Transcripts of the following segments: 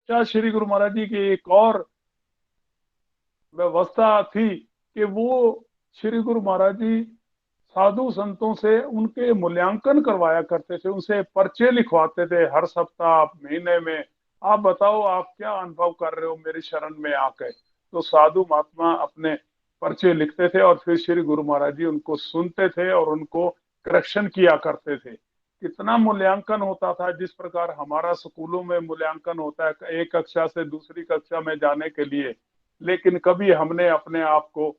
क्या श्री गुरु महाराज जी की एक और व्यवस्था थी कि वो श्री गुरु महाराज जी साधु संतों से उनके मूल्यांकन करवाया करते थे, उनसे पर्चे लिखवाते थे हर सप्ताह महीने में। आप बताओ आप क्या अनुभव कर रहे हो मेरी शरण में आके। तो साधु महात्मा अपने पर्चे लिखते थे और फिर श्री गुरु महाराज जी उनको सुनते थे और उनको करेक्शन किया करते थे। कितना मूल्यांकन होता था, जिस प्रकार हमारा स्कूलों में मूल्यांकन होता है एक कक्षा से दूसरी कक्षा में जाने के लिए। लेकिन कभी हमने अपने आप को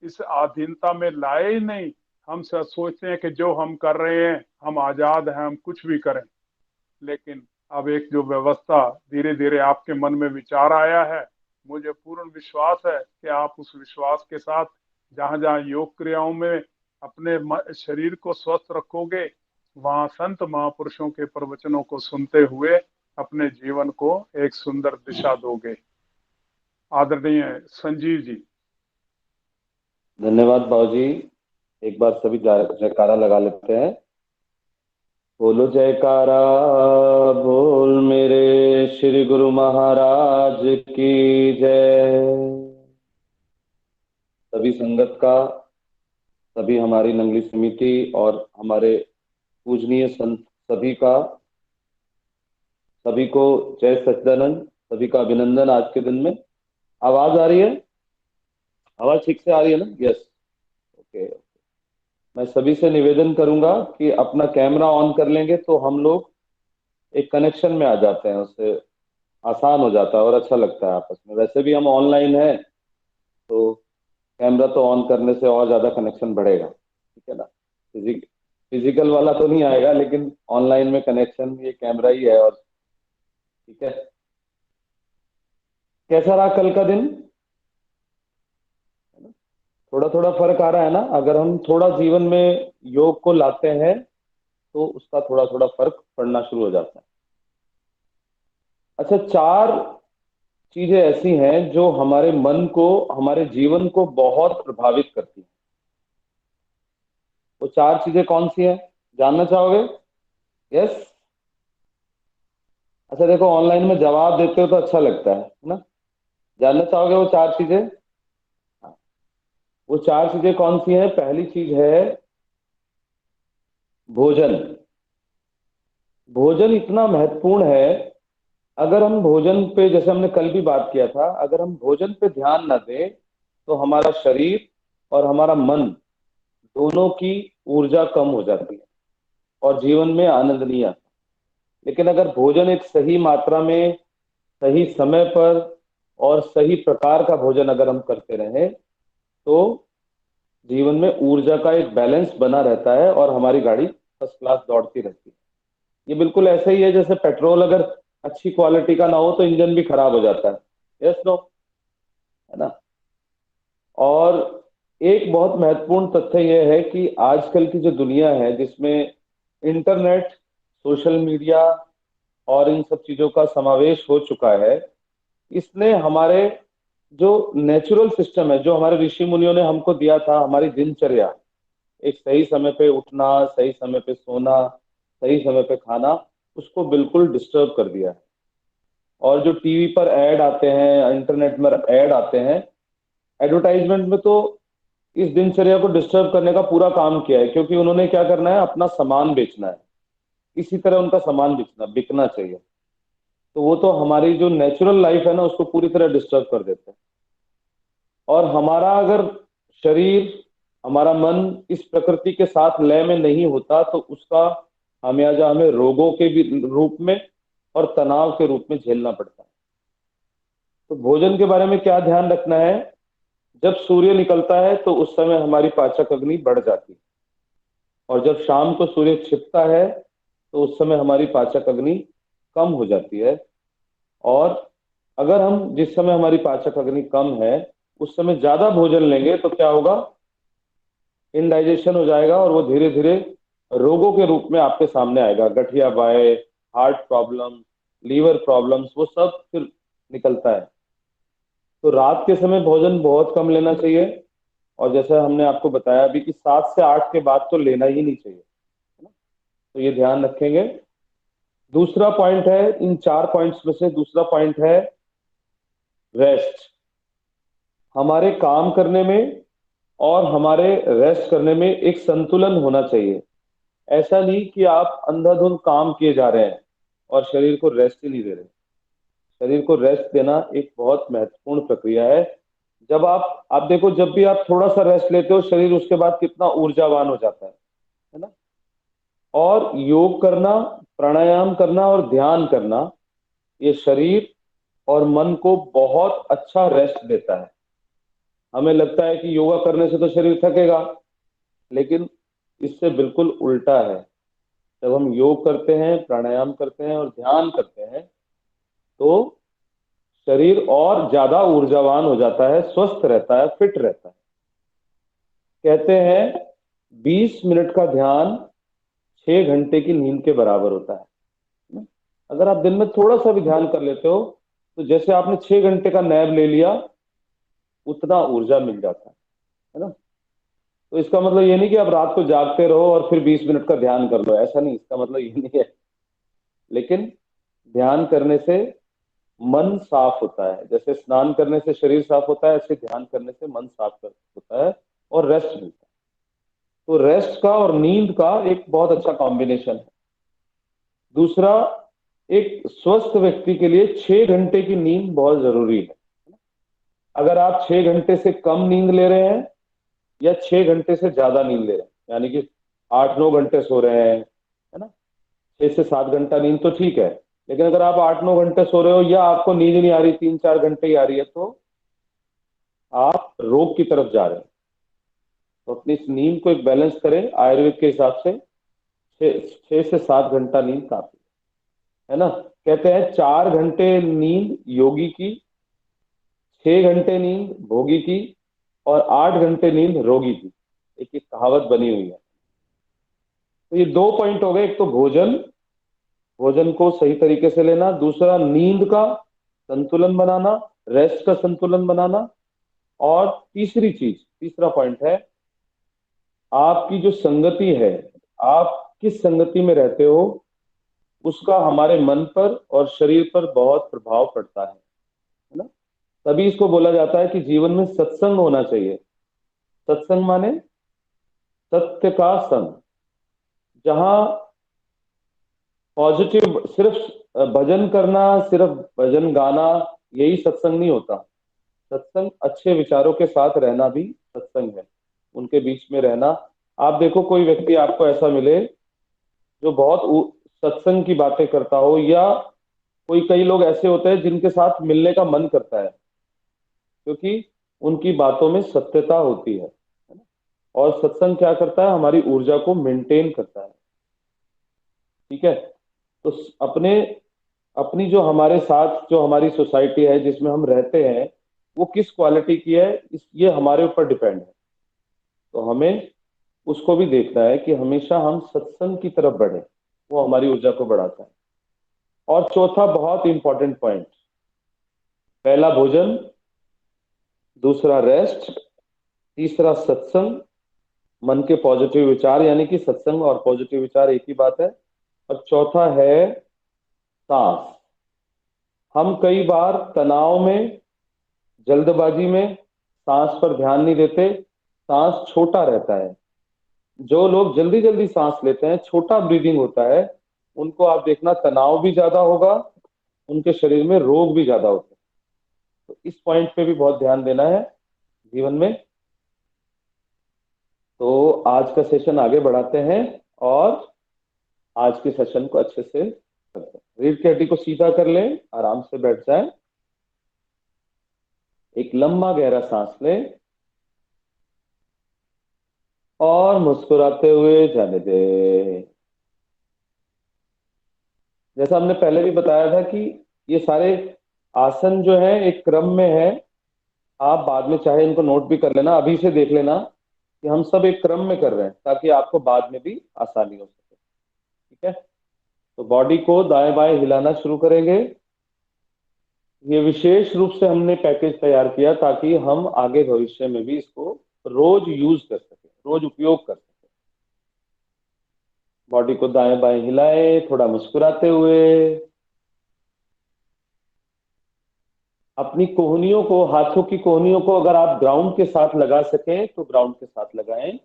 इस अधीनता में लाए ही नहीं। हम सब सोचते हैं कि जो हम कर रहे हैं हम आजाद हैं, हम कुछ भी करें। लेकिन अब एक जो व्यवस्था धीरे धीरे आपके मन में विचार आया है, मुझे पूर्ण विश्वास है कि आप उस विश्वास के साथ जहां जहां योग क्रियाओं में अपने शरीर को स्वस्थ रखोगे, वहां संत महापुरुषों के प्रवचनों को सुनते हुए अपने जीवन को एक सुंदर दिशा दोगे। आदरणीय संजीव जी। धन्यवाद बाबूजी। एक बार सभी जयकारा लगा लेते हैं। बोलो जयकारा, बोल मेरे श्री गुरु महाराज की जय। सभी संगत का, सभी हमारी नंगली समिति और हमारे पूजनीय संत सभी का, सभी को जय सच्चिदानंद। सभी का अभिनंदन आज के दिन में। आवाज आ रही है? आवाज ठीक से आ रही है ना? यस। ओके। मैं सभी से निवेदन करूंगा कि अपना कैमरा ऑन कर लेंगे तो हम लोग एक कनेक्शन में आ जाते हैं, उससे आसान हो जाता है और अच्छा लगता है आपस में। वैसे भी हम ऑनलाइन हैं तो कैमरा तो ऑन करने से और ज्यादा कनेक्शन बढ़ेगा, ठीक है ना? फिजिकल वाला तो नहीं आएगा, लेकिन ऑनलाइन में कनेक्शन ये कैमरा ही है। और ठीक है, कैसा रहा कल का दिन? थोड़ा थोड़ा फर्क आ रहा है ना? अगर हम थोड़ा जीवन में योग को लाते हैं तो उसका थोड़ा थोड़ा फर्क पड़ना शुरू हो जाता है। अच्छा, चार चीजें ऐसी हैं जो हमारे मन को, हमारे जीवन को बहुत प्रभावित करती हैं। वो चार चीजें कौन सी हैं, जानना चाहोगे? यस। अच्छा देखो, ऑनलाइन में जवाब देते हो तो अच्छा लगता है ना? जानना चाहोगे वो चार चीजें? हाँ। वो चार चीजें कौन सी हैं? पहली चीज है भोजन। भोजन इतना महत्वपूर्ण है। अगर हम भोजन पे, जैसे हमने कल भी बात किया था, अगर हम भोजन पे ध्यान न दें तो हमारा शरीर और हमारा मन दोनों की ऊर्जा कम हो जाती है और जीवन में आनंद नहीं आता। लेकिन अगर भोजन एक सही मात्रा में, सही समय पर और सही प्रकार का भोजन अगर हम करते रहें तो जीवन में ऊर्जा का एक बैलेंस बना रहता है और हमारी गाड़ी फर्स्ट क्लास दौड़ती रहती है। ये बिल्कुल ऐसा ही है जैसे पेट्रोल अगर अच्छी क्वालिटी का ना हो तो इंजन भी खराब हो जाता है। Yes no? है ना? और एक बहुत महत्वपूर्ण तथ्य यह है कि आजकल की जो दुनिया है जिसमें इंटरनेट, सोशल मीडिया और इन सब चीजों का समावेश हो चुका है, इसने हमारे जो नेचुरल सिस्टम है, जो हमारे ऋषि मुनियों ने हमको दिया था, हमारी दिनचर्या, एक सही समय पे उठना, सही समय पे सोना, सही समय पे खाना, उसको बिल्कुल डिस्टर्ब कर दिया है। और जो टीवी पर ऐड आते हैं, इंटरनेट में ऐड आते हैं, एडवर्टाइजमेंट में तो इस दिनचर्या को डिस्टर्ब करने का पूरा काम किया है, क्योंकि उन्होंने क्या करना है, अपना सामान बेचना है। इसी तरह उनका सामान बिकना चाहिए। तो वो तो हमारी जो नेचुरल लाइफ है ना, उसको पूरी तरह डिस्टर्ब कर देते हैं। और हमारा अगर शरीर, हमारा मन इस प्रकृति के साथ लय में नहीं होता तो उसका खामियाजा हमें रोगों के भी रूप में और तनाव के रूप में झेलना पड़ता है। तो भोजन के बारे में क्या ध्यान रखना है? जब सूर्य निकलता है तो उस समय हमारी पाचक अग्नि बढ़ जाती है, और जब शाम को सूर्य छिपता है तो उस समय हमारी पाचक अग्नि कम हो जाती है। और अगर हम, जिस समय हमारी पाचक अग्नि कम है, उस समय ज्यादा भोजन लेंगे तो क्या होगा? इनडाइजेशन हो जाएगा और वो धीरे धीरे रोगों के रूप में आपके सामने आएगा। गठिया बाय, हार्ट प्रॉब्लम, लीवर प्रॉब्लम्स, वो सब फिर निकलता है। तो रात के समय भोजन बहुत कम लेना चाहिए। और जैसे हमने आपको बताया भी कि 7 से 8 के बाद तो लेना ही नहीं चाहिए, है ना? तो ये ध्यान रखेंगे। दूसरा पॉइंट है, इन 4 पॉइंट्स में से दूसरा पॉइंट है रेस्ट। हमारे काम करने में और हमारे रेस्ट करने में एक संतुलन होना चाहिए। ऐसा नहीं कि आप अंधाधुंध काम किए जा रहे हैं और शरीर को रेस्ट ही नहीं दे रहे। शरीर को रेस्ट देना एक बहुत महत्वपूर्ण प्रक्रिया है। जब आप देखो, जब भी आप थोड़ा सा रेस्ट लेते हो, शरीर उसके बाद कितना ऊर्जावान हो जाता है ना। और योग करना, प्राणायाम करना और ध्यान करना, ये शरीर और मन को बहुत अच्छा रेस्ट देता है। हमें लगता है कि योगा करने से तो शरीर थकेगा, लेकिन इससे बिल्कुल उल्टा है। जब हम योग करते हैं, प्राणायाम करते हैं और ध्यान करते हैं, तो शरीर और ज्यादा ऊर्जावान हो जाता है, स्वस्थ रहता है, फिट रहता है। कहते हैं 20 मिनट का ध्यान 6 घंटे की नींद के बराबर होता है। अगर आप दिन में थोड़ा सा भी ध्यान कर लेते हो, तो जैसे आपने 6 घंटे का नैप ले लिया, उतना ऊर्जा मिल जाता है ना। तो इसका मतलब ये नहीं कि आप रात को जागते रहो और फिर 20 मिनट का ध्यान कर लो, ऐसा नहीं, इसका मतलब ये नहीं है। लेकिन ध्यान करने से मन साफ होता है। जैसे स्नान करने से शरीर साफ होता है, ऐसे ध्यान करने से मन साफ होता है और रेस्ट मिलता है। तो रेस्ट का और नींद का एक बहुत अच्छा कॉम्बिनेशन है। दूसरा, एक स्वस्थ व्यक्ति के लिए 6 घंटे की नींद बहुत जरूरी है। अगर आप 6 घंटे से कम नींद ले रहे हैं या 6 घंटे से ज्यादा नींद ले रहे हैं, यानी कि 8-9 घंटे सो रहे हैं, है ना, 6 से 7 घंटा नींद तो ठीक है। लेकिन अगर आप 8-9 घंटे सो रहे हो या आपको नींद नहीं आ रही, 3-4 घंटे ही आ रही है, तो आप रोग की तरफ जा रहे हैं। तो अपनी इस नींद को एक बैलेंस करें। आयुर्वेद के हिसाब से 6 से 7 घंटा नींद काफी है ना। कहते हैं 4 घंटे नींद योगी की, 6 घंटे नींद भोगी की, और 8 घंटे नींद रोगी की। एक एक कहावत बनी हुई है। तो ये 2 पॉइंट हो गए, एक तो भोजन, भोजन को सही तरीके से लेना, दूसरा नींद का संतुलन बनाना, रेस्ट का संतुलन बनाना, और तीसरी चीज, तीसरा पॉइंट है आपकी जो संगति है, आप किस संगति में रहते हो, उसका हमारे मन पर और शरीर पर बहुत प्रभाव पड़ता है ना। तभी इसको बोला जाता है कि जीवन में सत्संग होना चाहिए। सत्संग माने सत्य का संग, जहां पॉजिटिव, सिर्फ भजन करना, सिर्फ भजन गाना, यही सत्संग नहीं होता। सत्संग अच्छे विचारों के साथ रहना भी सत्संग है, उनके बीच में रहना। आप देखो, कोई व्यक्ति आपको ऐसा मिले जो बहुत सत्संग की बातें करता हो, या कोई, कई लोग ऐसे होते हैं जिनके साथ मिलने का मन करता है, क्योंकि उनकी बातों में सत्यता होती है ना। और सत्संग क्या करता है, हमारी ऊर्जा को मेंटेन करता है। ठीक है। तो अपने अपनी जो हमारे साथ, जो हमारी सोसाइटी है जिसमें हम रहते हैं, वो किस क्वालिटी की है, ये हमारे ऊपर डिपेंड है। तो हमें उसको भी देखना है कि हमेशा हम सत्संग की तरफ बढ़े, वो हमारी ऊर्जा को बढ़ाता है। और चौथा बहुत इंपॉर्टेंट पॉइंट, पहला भोजन, दूसरा रेस्ट, तीसरा सत्संग, मन के पॉजिटिव विचार, यानी कि सत्संग और पॉजिटिव विचार एक ही बात है, और चौथा है सांस। हम कई बार तनाव में, जल्दबाजी में सांस पर ध्यान नहीं देते, सांस छोटा रहता है। जो लोग जल्दी जल्दी सांस लेते हैं, छोटा ब्रीदिंग होता है, उनको आप देखना तनाव भी ज्यादा होगा, उनके शरीर में रोग भी ज्यादा होते हैं। तो इस पॉइंट पे भी बहुत ध्यान देना है जीवन में। तो आज का सेशन आगे बढ़ाते हैं, और आज के सेशन को अच्छे से करते हैं। रीढ़ की हड्डी को सीधा कर लें, आराम से बैठ जाएं, एक लंबा गहरा सांस लें और मुस्कुराते हुए जाने दें। जैसा हमने पहले भी बताया था कि ये सारे आसन जो है एक क्रम में है। आप बाद में चाहे इनको नोट भी कर लेना, अभी से देख लेना कि हम सब एक क्रम में कर रहे हैं, ताकि आपको बाद में भी आसानी हो सके। ठीक है। तो बॉडी को दाएं बाएं हिलाना शुरू करेंगे। ये विशेष रूप से हमने पैकेज तैयार किया ताकि हम आगे भविष्य में भी इसको रोज यूज कर सके, रोज उपयोग कर सके। बॉडी को दाएं बाएं हिलाएं, थोड़ा मुस्कुराते हुए। अपनी कोहनियों को, हाथों की कोहनियों को अगर आप ग्राउंड के साथ लगा सकें तो ग्राउंड के साथ लगाएं।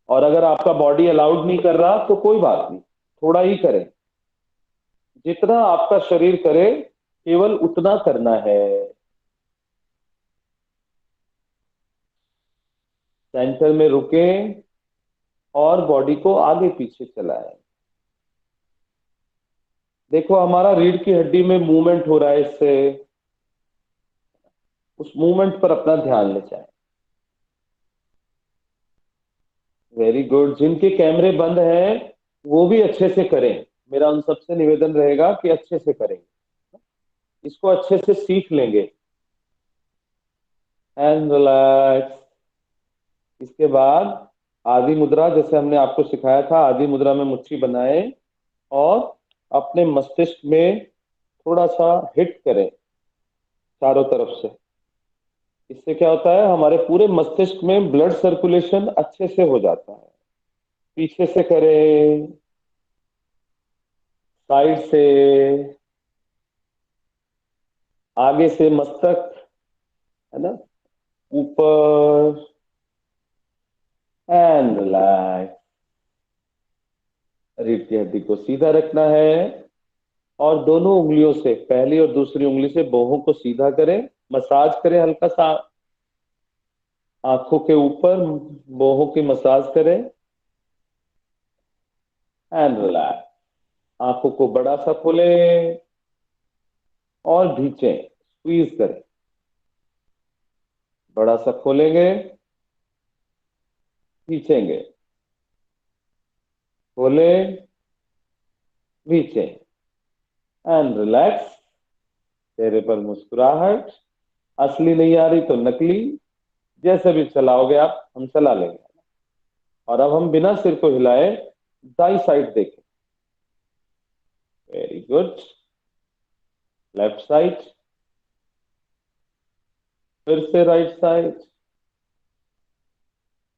और अगर आपका बॉडी अलाउड नहीं कर रहा तो कोई बात नहीं, थोड़ा ही करें। जितना आपका शरीर करे केवल उतना करना है। सेंटर में रुकें और बॉडी को आगे पीछे चलाएं। देखो हमारा रीढ़ की हड्डी में मूवमेंट हो रहा है, इससे उस मूवमेंट पर अपना ध्यान ले जाएं। Very good. जिनके कैमरे बंद हैं वो भी अच्छे से करें। मेरा उन सबसे निवेदन रहेगा कि अच्छे से करें, इसको अच्छे से सीख लेंगे। And relax. इसके बाद आदि मुद्रा, जैसे हमने आपको सिखाया था, आदि मुद्रा में मुट्ठी बनाएं और अपने मस्तिष्क में थोड़ा सा हिट करें चारों तरफ से। इससे क्या होता है, हमारे पूरे मस्तिष्क में ब्लड सर्कुलेशन अच्छे से हो जाता है। पीछे से करें, साइड से, आगे से मस्तक, है ना, ऊपर। And relax. रीढ़ की हड्डी को सीधा रखना है और दोनों उंगलियों से, पहली और दूसरी उंगली से बाहों को सीधा करें। मसाज करें हल्का सा, आंखों के ऊपर बाहों की मसाज करें। And relax. आंखों को बड़ा सा खोलें और खींचें, स्क्वीज करें। बड़ा सा खोलेंगे, खींचेंगे, खोलें, खींचें। And relax. चेहरे पर मुस्कुराहट, असली नहीं आ रही तो नकली, जैसे भी चलाओगे आप, हम चला लेंगे। और अब हम बिना सिर को हिलाए दाई साइड देखें। Very good. लेफ्ट साइड, फिर से राइट साइड।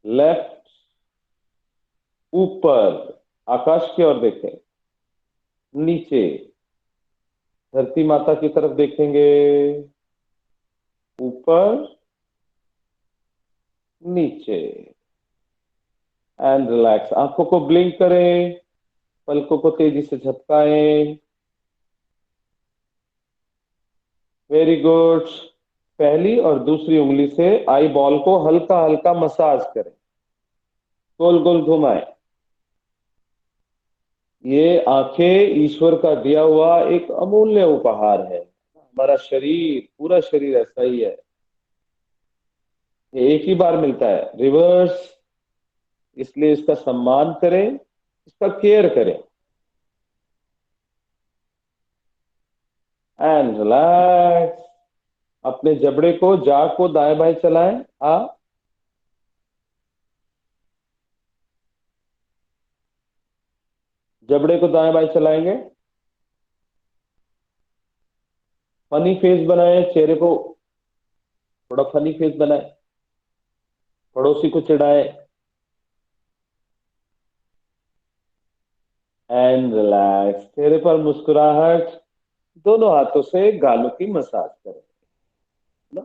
लेफ्ट, ऊपर, आकाश की ओर देखें। नीचे, धरती माता की तरफ देखेंगे। ऊपर, नीचे। And relax. आंखों को ब्लिंक करें, पलकों को तेजी से झपकाएं। Very good. पहली और दूसरी उंगली से आई बॉल को हल्का हल्का मसाज करें, गोल गोल घुमाएं। ये आंखें ईश्वर का दिया हुआ एक अमूल्य उपहार है। हमारा शरीर, पूरा शरीर ऐसा ही है, ये एक ही बार मिलता है, रिवर्स। इसलिए इसका सम्मान करें, इसका केयर करें। And relax. अपने जबड़े को, जाग को दाएं बाएं चलाएं। जबड़े को दाएं बाएं चलाएंगे। फनी फेस बनाए, चेहरे को थोड़ा फनी फेस बनाए, पड़ोसी को चिढ़ाए। And relax. चेहरे पर मुस्कुराहट, दोनों हाथों से गालों की मसाज करें ना,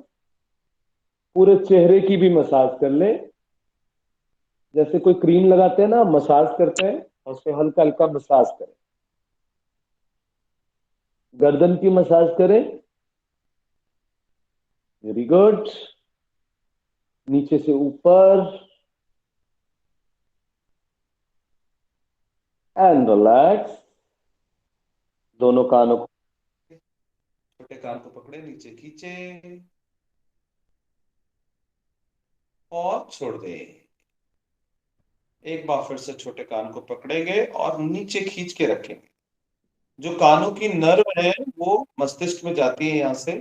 पूरे चेहरे की भी मसाज कर ले। जैसे कोई क्रीम लगाते हैं ना, मसाज करते हैं, और उससे हल्का हल्का मसाज करें। गर्दन की मसाज करें। Very good. नीचे से ऊपर। And relax. दोनों कानों को, छोटे कान को पकड़े, नीचे खींचे और छोड़ दे। एक बार फिर से छोटे कान को पकड़ेंगे और नीचे खींच के रखेंगे। जो कानों की नर्व है वो मस्तिष्क में जाती है यहाँ से,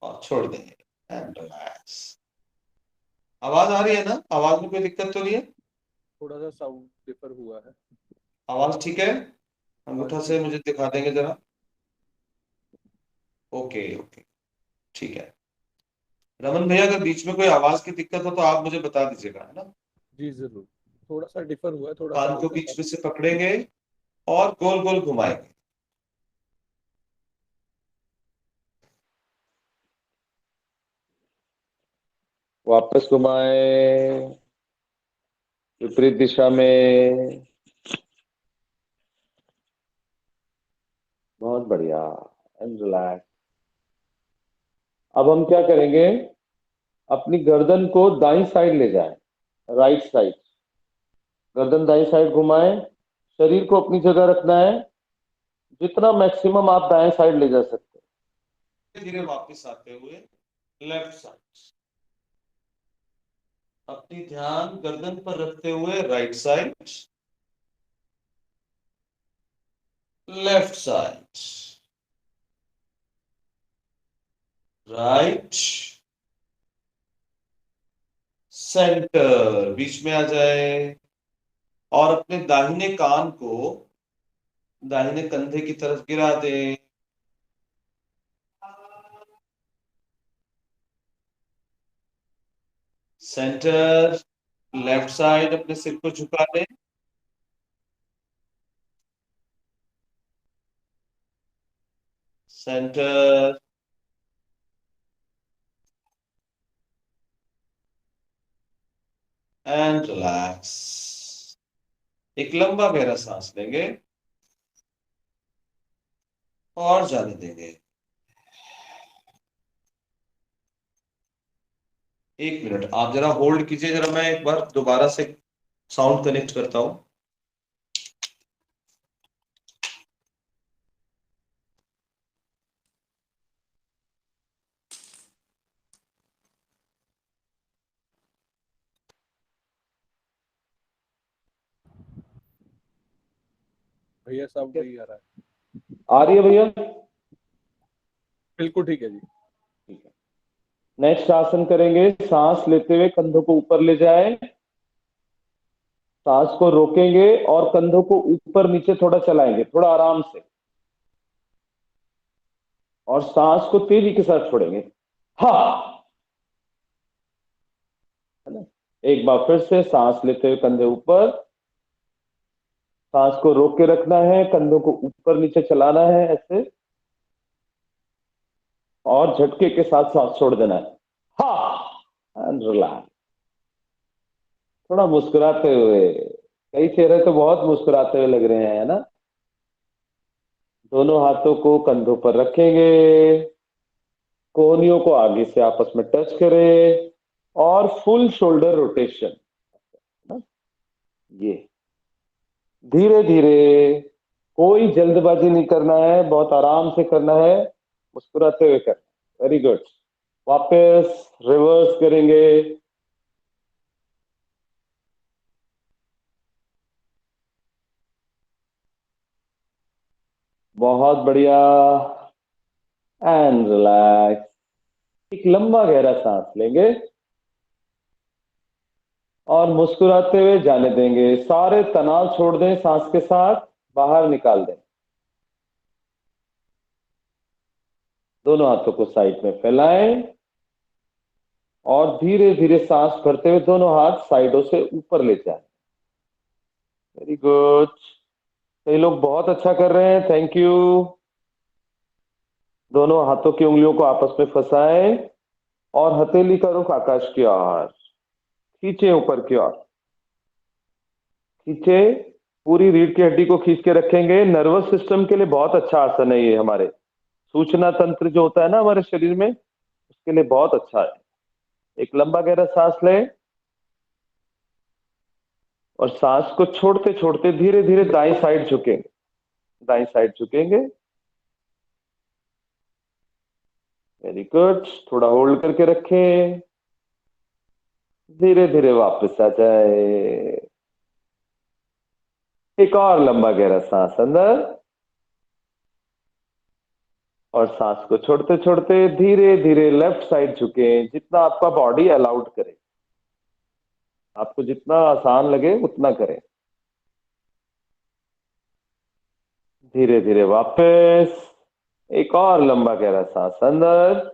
और छोड़ देंगे। And relax. आवाज आ रही है ना? आवाज में कोई दिक्कत तो नहीं है? थोड़ा सा साउंड डिफर हुआ है। आवाज ठीक है? आवाज अंगूठा से ठीक। मुझे दिखा देंगे जरा। ओके ओके, ठीक है। रमन भैया, अगर बीच में कोई आवाज की दिक्कत हो तो आप मुझे बता दीजिएगा, है ना। जी जरूर। थोड़ा सा डिफर हुआ है, थोड़ा सा कान को हल्का सा। बीच में से पकड़ेंगे और गोल गोल घुमाएंगे। वापस घुमाए, विपरीत दिशा में। बहुत बढ़िया। And relax. अब हम क्या करेंगे, अपनी गर्दन को दाईं साइड ले जाएं, राइट साइड। गर्दन दाईं साइड घुमाएं, शरीर को अपनी जगह रखना है, जितना मैक्सिमम आप दाएं साइड ले जा सकते हैं। धीरे वापस आते हुए लेफ्ट साइड, अपनी ध्यान गर्दन पर रखते हुए right side, left side, right, center, बीच में आ जाए और अपने दाहिने कान को दाहिने कंधे की तरफ गिरा दें। सेंटर, लेफ्ट साइड, अपने सिर को झुका दें। Centre and relax. एक लंबा गहरा सांस लेंगे और जाने देंगे। 1 मिनट आप जरा होल्ड कीजिए, जरा मैं एक बार दोबारा से साउंड कनेक्ट करता हूं। भैया साहब वही आ रहा है। आ रही है भैया? बिल्कुल ठीक है जी। ठीक है। नेक्स्ट आसन करेंगे, सांस लेते हुए कंधों को ऊपर ले जाए, सांस को रोकेंगे और कंधों को ऊपर नीचे थोड़ा चलाएंगे, थोड़ा आराम से, और सांस को तेजी के साथ छोड़ेंगे। हाँ, है ना। एक बार फिर से सांस लेते हुए कंधे ऊपर, सांस को रोक के रखना है, कंधों को ऊपर नीचे चलाना है ऐसे, और झटके के साथ सांस छोड़ देना है। हाँ, एंड रिलैक्स। थोड़ा मुस्कुराते हुए, कई चेहरे तो बहुत मुस्कुराते हुए लग रहे हैं, है ना। दोनों हाथों को कंधों पर रखेंगे, कोहनियों को आगे से आपस में टच करें और फुल शोल्डर रोटेशन, ना, ये धीरे धीरे, कोई जल्दबाजी नहीं करना है, बहुत आराम से करना है, मुस्कुराते हुए करना। Very good. वापस रिवर्स करेंगे। बहुत बढ़िया। And relax. एक लंबा गहरा सांस लेंगे और मुस्कुराते हुए जाने देंगे, सारे तनाव छोड़ दें, सांस के साथ बाहर निकाल दें। दोनों हाथों को साइड में फैलाएं और धीरे धीरे सांस भरते हुए दोनों हाथ साइडों से ऊपर ले जाएं। Very good. कई लोग बहुत अच्छा कर रहे हैं, थैंक यू। दोनों हाथों की उंगलियों को आपस में फंसाएं और हथेली का रुख आकाश की ओर खींचे, ऊपर की ओर खींचे, पूरी रीढ़ की हड्डी को खींच के रखेंगे। नर्वस सिस्टम के लिए बहुत अच्छा आसन है ये, हमारे सूचना तंत्र जो होता है ना हमारे शरीर में, उसके लिए बहुत अच्छा है। एक लंबा गहरा सांस लें और सांस को छोड़ते छोड़ते धीरे धीरे दाईं साइड झुकेंगे, दाईं साइड झुकेंगे। Very good. थोड़ा होल्ड करके रखें, धीरे धीरे वापस आ जाए। एक और लंबा गहरा सांस अंदर, और सांस को छोड़ते छोड़ते धीरे धीरे लेफ्ट साइड झुके, जितना आपका बॉडी अलाउड करे, आपको जितना आसान लगे उतना करें। धीरे धीरे वापस, एक और लंबा गहरा सांस अंदर,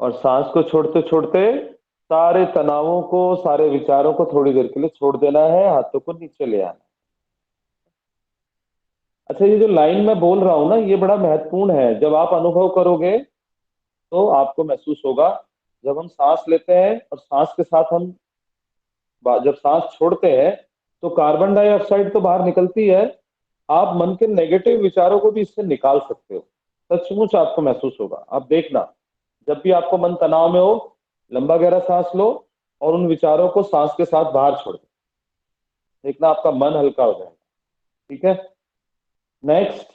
और सांस को छोड़ते छोड़ते सारे तनावों को, सारे विचारों को थोड़ी देर के लिए छोड़ देना है, हाथों को नीचे ले आना। अच्छा, ये जो लाइन मैं बोल रहा हूं ना, ये बड़ा महत्वपूर्ण है। जब आप अनुभव करोगे तो आपको महसूस होगा, जब हम सांस लेते हैं और सांस के साथ हम जब सांस छोड़ते हैं तो कार्बन डाइऑक्साइड तो बाहर निकलती है, आप मन के नेगेटिव विचारों को भी इससे निकाल सकते हो। सचमुच आपको महसूस होगा, आप देखना। जब भी आपको मन तनाव में हो, लंबा गहरा सांस लो और उन विचारों को सांस के साथ बाहर छोड़ दो, देखना आपका मन हल्का हो जाएगा। ठीक है, नेक्स्ट,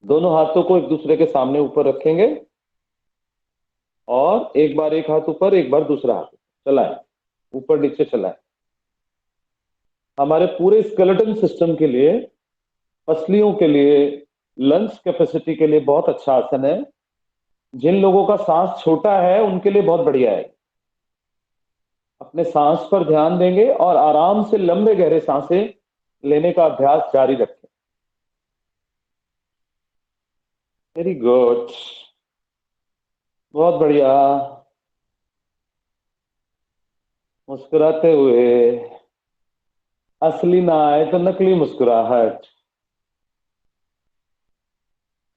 दोनों हाथों को एक दूसरे के सामने ऊपर रखेंगे और एक बार एक हाथ ऊपर, एक बार दूसरा हाथ चलाएं, ऊपर नीचे चलाएं। हमारे पूरे स्केलेटन सिस्टम के लिए, पसलियों के लिए, लंग्स कैपेसिटी के लिए बहुत अच्छा आसन है। जिन लोगों का सांस छोटा है उनके लिए बहुत बढ़िया है। अपने सांस पर ध्यान देंगे और आराम से लंबे गहरे सांसें लेने का अभ्यास जारी रखें। वेरी गुड, बहुत बढ़िया। मुस्कुराते हुए, असली ना आए तो नकली मुस्कुराहट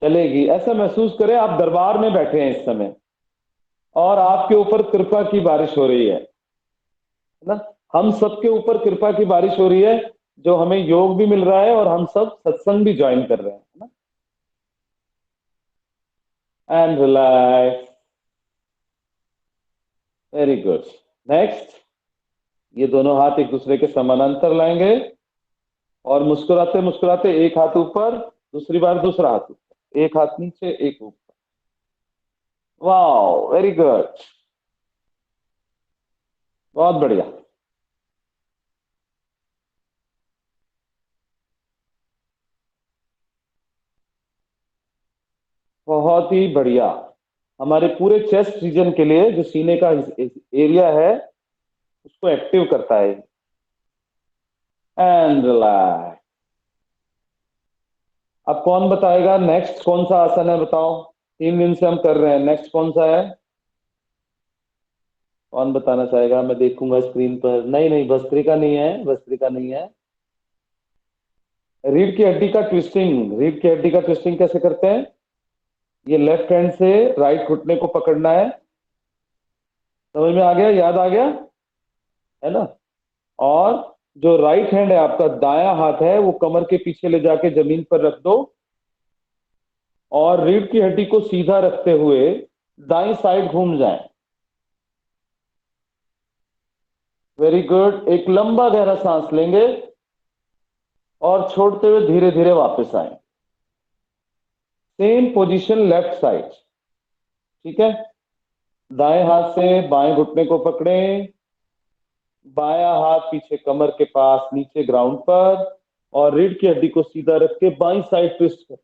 चलेगी। ऐसा महसूस करें आप दरबार में बैठे हैं इस समय और आपके ऊपर कृपा की बारिश हो रही है ना। हम सबके ऊपर कृपा की बारिश हो रही है, जो हमें योग भी मिल रहा है और हम सब सत्संग भी ज्वाइन कर रहे हैं, है ना। And relax, very good. Next, ये दोनों हाथ एक दूसरे के समानांतर लाएंगे और मुस्कुराते मुस्कुराते एक हाथ ऊपर, दूसरी बार दूसरा हाथ ऊपर, एक हाथ नीचे एक ऊपर। वाओ, वेरी गुड, बहुत बढ़िया। बहुत ही बढ़िया। हमारे पूरे चेस्ट रीजन के लिए, जो सीने का एरिया है, उसको एक्टिव करता है। And relax. अब कौन बताएगा नेक्स्ट कौन सा आसन है, बताओ। 3 दिन से हम कर रहे हैं, नेक्स्ट कौन सा है? कौन बताना चाहेगा? मैं देखूंगा स्क्रीन पर। नहीं नहीं, भस्त्रिका नहीं है, भस्त्रिका नहीं है। रीढ़ की हड्डी का ट्विस्टिंग। रीढ़ की हड्डी का ट्विस्टिंग कैसे करते हैं? ये लेफ्ट हैंड से राइट घुटने को पकड़ना है। समझ में आ गया? याद आ गया है ना। और जो राइट हैंड है आपका, दायां हाथ है, वो कमर के पीछे ले जाके जमीन पर रख दो और रीढ़ की हड्डी को सीधा रखते हुए दाईं साइड घूम जाए। Very good. एक लंबा गहरा सांस लेंगे और छोड़ते हुए धीरे धीरे वापस आए। Same position left side. ठीक है, दाएं हाथ से बाएं घुटने को पकड़ें, बायां हाथ पीछे कमर के पास नीचे ग्राउंड पर, और रीढ़ की हड्डी को सीधा रख के बाईं साइड ट्विस्ट कर।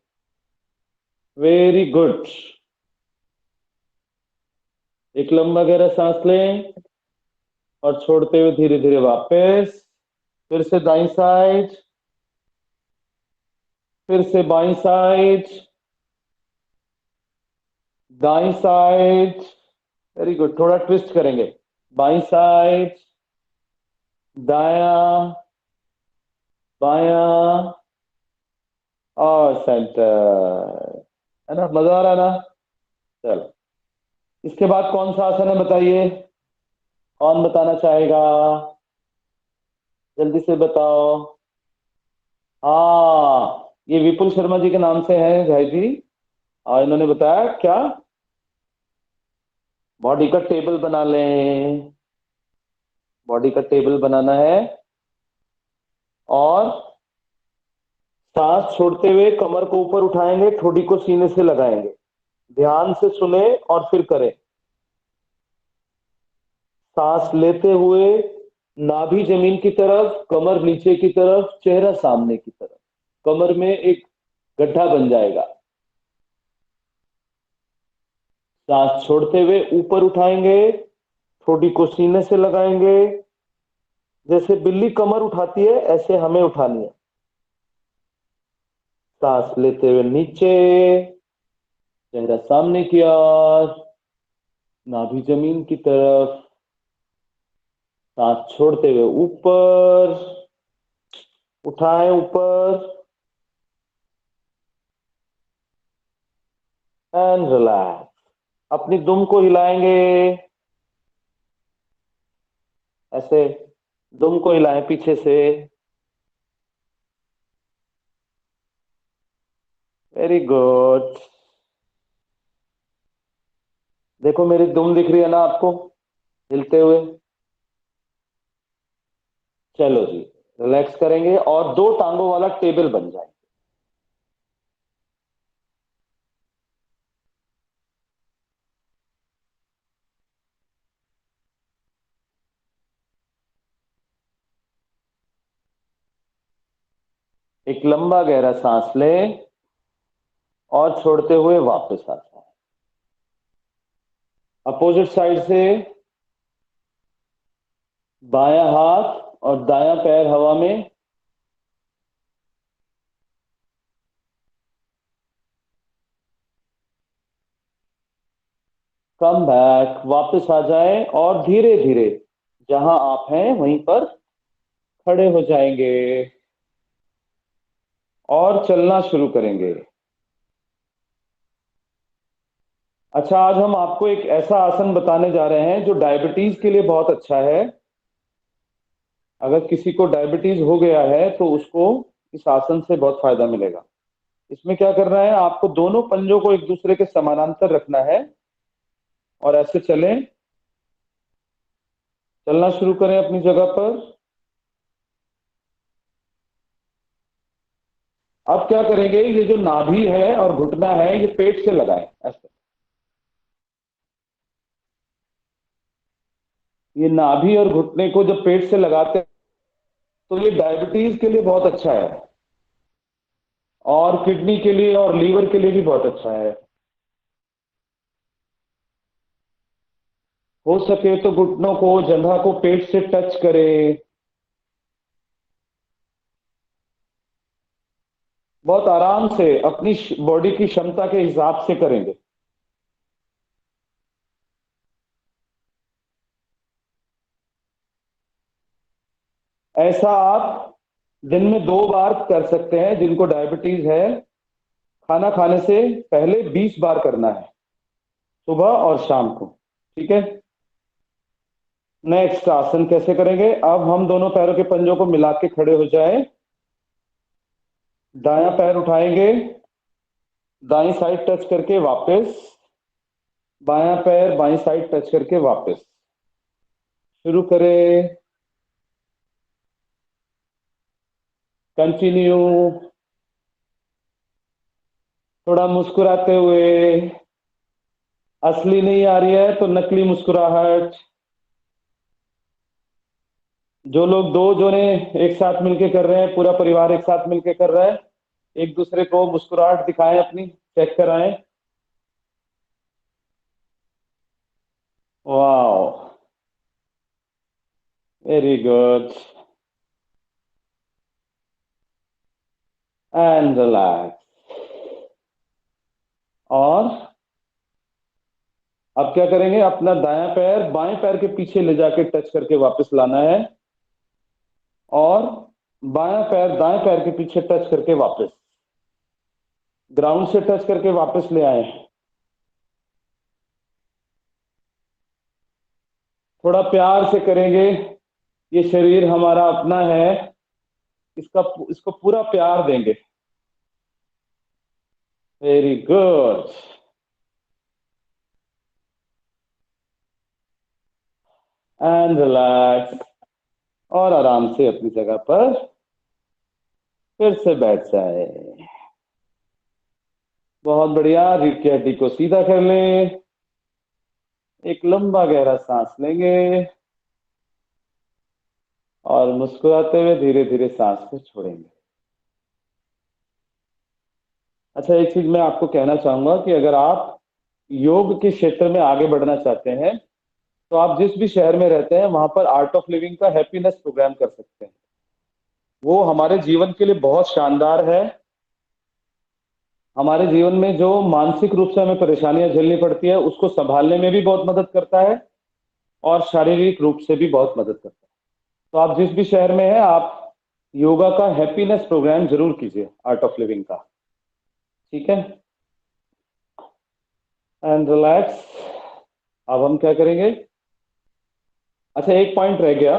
Very good. एक लंबा गहरा सांस लें और छोड़ते हुए धीरे धीरे वापस। फिर से दाईं साइड, फिर से बाईं साइड, दाईं साइड। वेरी गुड, थोड़ा ट्विस्ट करेंगे। बाईं साइड, दाया, बाया और सेंटर। है ना, मजा आ रहा है ना? चलो, इसके बाद कौन सा आसन है बताइए, कौन बताना चाहेगा? जल्दी से बताओ। हाँ, ये विपुल शर्मा जी के नाम से है भाई जी, और इन्होंने बताया क्या, बॉडी का टेबल बना लें। बॉडी का टेबल बनाना है और सांस छोड़ते हुए कमर को ऊपर उठाएंगे, ठोडी को सीने से लगाएंगे। ध्यान से सुने और फिर करें। सांस लेते हुए नाभि जमीन की तरफ, कमर नीचे की तरफ, चेहरा सामने की तरफ। कमर में एक गड्ढा बन जाएगा। सांस छोड़ते हुए ऊपर उठाएंगे, ठोडी को सीने से लगाएंगे। जैसे बिल्ली कमर उठाती है, ऐसे हमें उठानी है। सांस लेते हुए नीचे, चेहरा सामने की ओर, नाभि जमीन की तरफ, सांस छोड़ते हुए ऊपर उठाएं, ऊपर एंड रिलैक्स। अपनी दुम को हिलाएंगे, ऐसे दुम को हिलाएं पीछे से। Very good. देखो मेरी दुम दिख रही है ना आपको हिलते हुए। चलो जी, रिलैक्स करेंगे और दो टांगों वाला टेबल बन जाए। एक लंबा गहरा सांस लें और छोड़ते हुए वापस आ जाए। अपोजिट साइड से बायां हाथ और दायां पैर हवा में, कम बैक, वापस आ जाएं और धीरे धीरे जहां आप हैं वहीं पर खड़े हो जाएंगे और चलना शुरू करेंगे। अच्छा, आज हम आपको एक ऐसा आसन बताने जा रहे हैं जो डायबिटीज के लिए बहुत अच्छा है। अगर किसी को डायबिटीज हो गया है तो उसको इस आसन से बहुत फायदा मिलेगा। इसमें क्या करना है, आपको दोनों पंजों को एक दूसरे के समानांतर रखना है और ऐसे चलें। चलना शुरू करें अपनी जगह पर। अब क्या करेंगे, ये जो नाभि है और घुटना है ये पेट से लगाएं ऐसे। ये नाभि और घुटने को जब पेट से लगाते हैं तो ये डायबिटीज के लिए बहुत अच्छा है और किडनी के लिए और लीवर के लिए भी बहुत अच्छा है। हो सके तो घुटनों को, जंघा को पेट से टच करें। बहुत आराम से अपनी बॉडी की क्षमता के हिसाब से करेंगे। ऐसा आप दिन में 2 बार कर सकते हैं। जिनको डायबिटीज है खाना खाने से पहले 20 बार करना है, सुबह और शाम को। ठीक है। नेक्स्ट आसन कैसे करेंगे, अब हम दोनों पैरों के पंजों को मिला के खड़े हो जाएं। दायां पैर उठाएंगे, दाईं साइड टच करके वापस, बायां पैर बाईं साइड टच करके वापस। शुरू करें, कंटिन्यू। थोड़ा मुस्कुराते हुए, असली नहीं आ रही है तो नकली मुस्कुराहट। जो लोग दो जने एक साथ मिलके कर रहे हैं, पूरा परिवार एक साथ मिलके कर रहा है, एक दूसरे को मुस्कुराहट दिखाएं, अपनी चेक कराएं। वाह, वेरी गुड एंड रिलैक्स। और अब क्या करेंगे, अपना दायां पैर बाएं पैर के पीछे ले जाके टच करके वापस लाना है और बायां पैर दाएं पैर के पीछे टच करके वापस, ग्राउंड से टच करके वापस ले आए। थोड़ा प्यार से करेंगे, ये शरीर हमारा अपना है, इसको पूरा प्यार देंगे। Very good and relax. और आराम से अपनी जगह पर फिर से बैठ जाए। बहुत बढ़िया, रीढ़ की हड्डी को सीधा कर लें। एक लंबा गहरा सांस लेंगे और मुस्कुराते हुए धीरे धीरे सांस को छोड़ेंगे। अच्छा, एक चीज मैं आपको कहना चाहूंगा कि अगर आप योग के क्षेत्र में आगे बढ़ना चाहते हैं तो आप जिस भी शहर में रहते हैं वहां पर आर्ट ऑफ लिविंग का हैप्पीनेस प्रोग्राम कर सकते हैं। वो हमारे जीवन के लिए बहुत शानदार है। हमारे जीवन में जो मानसिक रूप से हमें परेशानियां झेलनी पड़ती है उसको संभालने में भी बहुत मदद करता है और शारीरिक रूप से भी बहुत मदद करता है। तो आप जिस भी शहर में हैं, आप योगा का हैप्पीनेस प्रोग्राम जरूर कीजिए, आर्ट ऑफ लिविंग का। ठीक है, एंड रिलैक्स। अब हम क्या करेंगे? अच्छा, एक पॉइंट रह गया।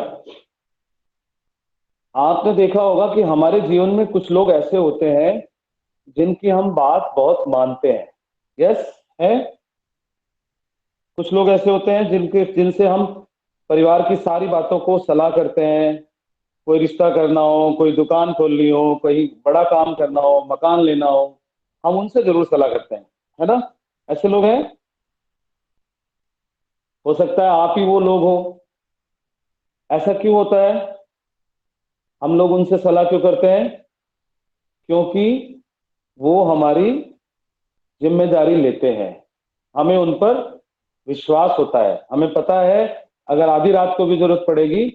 आपने देखा होगा कि हमारे जीवन में कुछ लोग ऐसे होते हैं जिनकी हम बात बहुत मानते हैं। यस, है। कुछ लोग ऐसे होते हैं जिनसे हम परिवार की सारी बातों को सलाह करते हैं। कोई रिश्ता करना हो, कोई दुकान खोलनी हो, कोई बड़ा काम करना हो, मकान लेना हो, हम उनसे जरूर सलाह करते हैं, है ना? ऐसे लोग हैं। हो सकता है आप ही वो लोग हो। ऐसा क्यों होता है? हम लोग उनसे सलाह क्यों करते हैं? क्योंकि वो हमारी जिम्मेदारी लेते हैं। हमें उन पर विश्वास होता है। हमें पता है अगर आधी रात को भी जरूरत पड़ेगी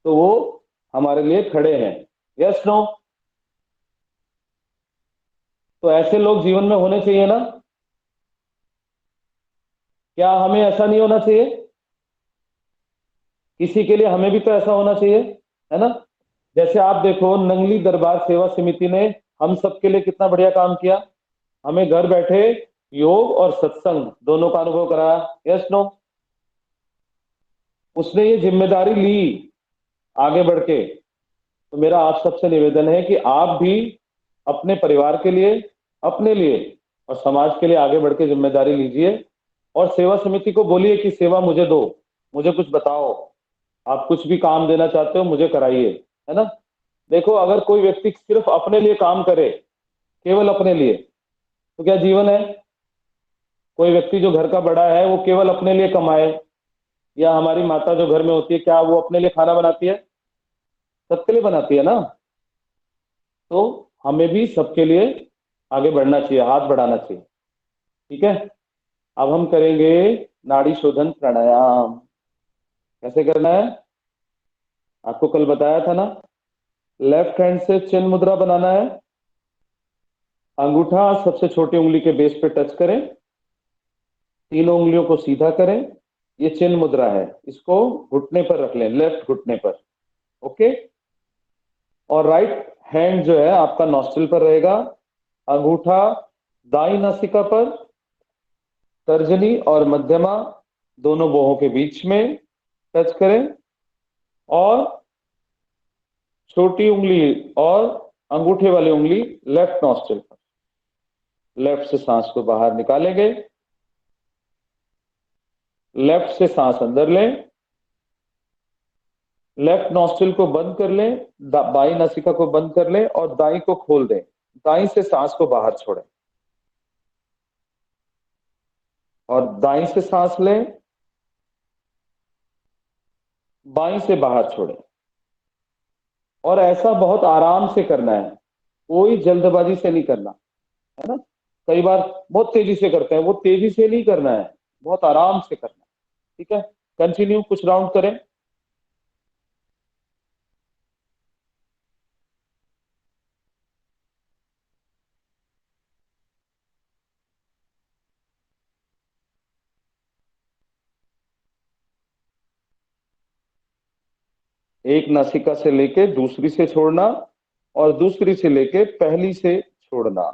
तो वो हमारे लिए खड़े हैं। Yes, no? तो ऐसे लोग जीवन में होने चाहिए ना? क्या हमें ऐसा नहीं होना चाहिए? किसी के लिए हमें भी तो ऐसा होना चाहिए, है ना? जैसे आप देखो, नंगली दरबार सेवा समिति ने हम सबके लिए कितना बढ़िया काम किया। हमें घर बैठे योग और सत्संग दोनों का अनुभव कराया। Yes, no? उसने ये जिम्मेदारी ली आगे बढ़ के। तो मेरा आप सबसे निवेदन है कि आप भी अपने परिवार के लिए, अपने लिए और समाज के लिए आगे बढ़ के जिम्मेदारी लीजिए और सेवा समिति को बोलिए कि सेवा मुझे दो, मुझे कुछ बताओ, आप कुछ भी काम देना चाहते हो मुझे कराइए, है ना? देखो, अगर कोई व्यक्ति सिर्फ अपने लिए काम करे, केवल अपने लिए, तो क्या जीवन है? कोई व्यक्ति जो घर का बड़ा है वो केवल अपने लिए कमाए, या हमारी माता जो घर में होती है, क्या वो अपने लिए खाना बनाती है? सबके लिए बनाती है ना? तो हमें भी सबके लिए आगे बढ़ना चाहिए, हाथ बढ़ाना चाहिए। ठीक है, अब हम करेंगे नाड़ी शोधन प्राणायाम। कैसे करना है? आपको कल बताया था ना। लेफ्ट हैंड से चिन्ह मुद्रा बनाना है। अंगूठा सबसे छोटी उंगली के बेस पे टच करें, तीनों उंगलियों को सीधा करें। ये चिन्ह मुद्रा है, इसको घुटने पर रख लें, लेफ्ट घुटने पर। ओके। और राइट हैंड जो है आपका नॉस्ट्रिल पर रहेगा। अंगूठा दाई नासिका पर, तर्जनी और मध्यमा दोनों बाहों के बीच में टच करें, और छोटी उंगली और अंगूठे वाली उंगली लेफ्ट नॉस्ट्रिल पर। लेफ्ट से सांस को बाहर निकालेंगे, लेफ्ट से सांस अंदर लें, लेफ्ट नॉस्ट्रिल को बंद कर लें, बाई नासिका को बंद कर लें और दाई को खोल दें। दाई से सांस को बाहर छोड़ें और दाई से सांस लें, बाई से बाहर छोड़ें। और ऐसा बहुत आराम से करना है, कोई जल्दबाजी से नहीं करना, है ना? कई बार बहुत तेजी से करते हैं, वो तेजी से नहीं करना है, बहुत आराम से करना है। ठीक है, कंटिन्यू कुछ राउंड करें। एक नासिका से लेके दूसरी से छोड़ना और दूसरी से लेके पहली से छोड़ना।